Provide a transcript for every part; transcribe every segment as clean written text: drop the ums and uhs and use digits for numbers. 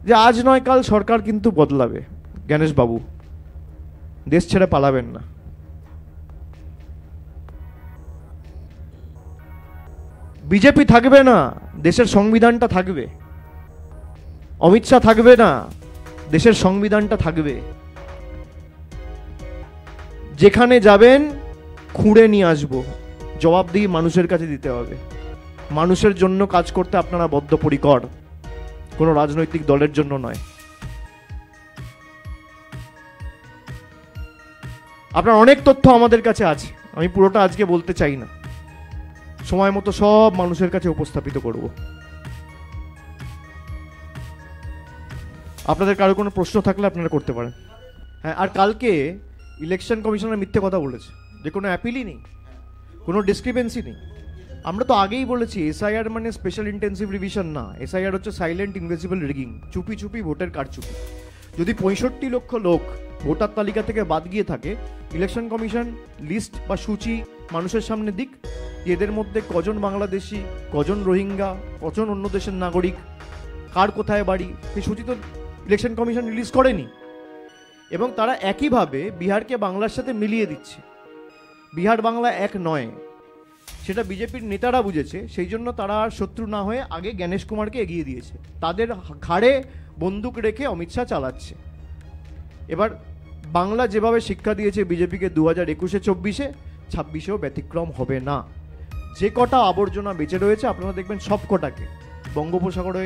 যে আজ নয় কাল সরকার কিন্তু বদলাবে, গণেশ বাবু দেশ ছেড়ে পালাবেন না। বিজেপি থাকবে না, দেশের সংবিধানটা থাকবে। অমিত শাহ থাকবে না, দেশের সংবিধানটা থাকবে। যেখানে যাবেন খুঁড়ে নিয়ে আসবো, জবাবদিহি মানুষের কাছে দিতে হবে। মানুষের জন্য কাজ করতে আপনারা বদ্ধপরিকর, কোনো রাজনৈতিক দলের জন্য নয়। আপনার অনেক তথ্য আমাদের কাছে আছে, আমি পুরোটা আজকে বলতে চাই না, সময় মতো সব মানুষের কাছে উপস্থাপিত করব। আপনাদের কারো কোনো প্রশ্ন থাকলে আপনারা করতে পারেন। হ্যাঁ, আর কালকে ইলেকশন কমিশনার মিথ্যে কথা বলেছে, যে কোনো অ্যাপিলই নেই, কোনো ডিসক্রিপেন্সি নেই। আমরা তো আগেই বলেছি এসআইআর মানে স্পেশাল ইন্টেন্সিভ রিভিশন না, এসআইআর হচ্ছে সাইলেন্ট ইনভিজিবল রিগিং, চুপি চুপি ভোটের কারচুপি। যদি 65 লক্ষ লোক ভোটার তালিকা থেকে বাদ গিয়ে থাকে, ইলেকশন কমিশন লিস্ট বা সূচি মানুষের সামনে দিক, এদের মধ্যে কজন বাংলাদেশি, কজন রোহিঙ্গা, কজন অন্য দেশের নাগরিক, কার কোথায় বাড়ি, সেই সূচি তো ইলেকশন কমিশন রিলিজ করেনি। এবং তারা একইভাবে বিহারকে বাংলার সাথে মিলিয়ে দিচ্ছে। বিহার বাংলা এক নয়, সেটা বিজেপির নেতারা বুঝেছে, সেই জন্য তারা আর শত্রু না হয়ে আগে গণেশ কুমারকে এগিয়ে দিয়েছে, তাদের ঘাড়ে বন্দুক রেখে অমিত শাহ চালাচ্ছে। এবার বাংলা যেভাবে শিক্ষা দিয়েছে বিজেপিকে 2021-এ, 24-এ, 26-এও ব্যতিক্রম হবে না। যে কটা আবর্জনা বেঁচে রয়েছে আপনারা দেখবেন সব কটাকে বঙ্গোপসাগরে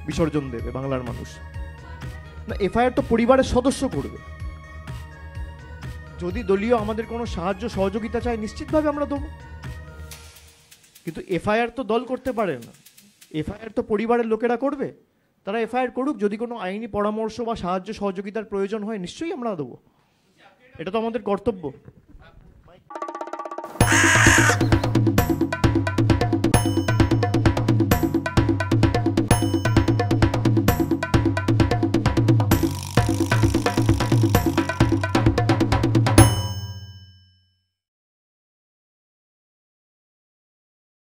বিসর্জন দেবে বাংলার মানুষ। না, এফআইআর তো পরিবারের সদস্য করবে। যদি দলীয় আমাদের কোনো সাহায্য সহযোগিতা চাই, নিশ্চিতভাবে আমরা দেবো, কিন্তু এফআইআর তো দল করতে পারে না, এফআইআর তো পরিবারের লোকেরা করবে। তারা এফআইআর করুক, যদি কোনো আইনি পরামর্শ বা সাহায্য সহযোগিতার প্রয়োজন হয় নিশ্চয়ই আমরা দেবো, এটা তো আমাদের কর্তব্য।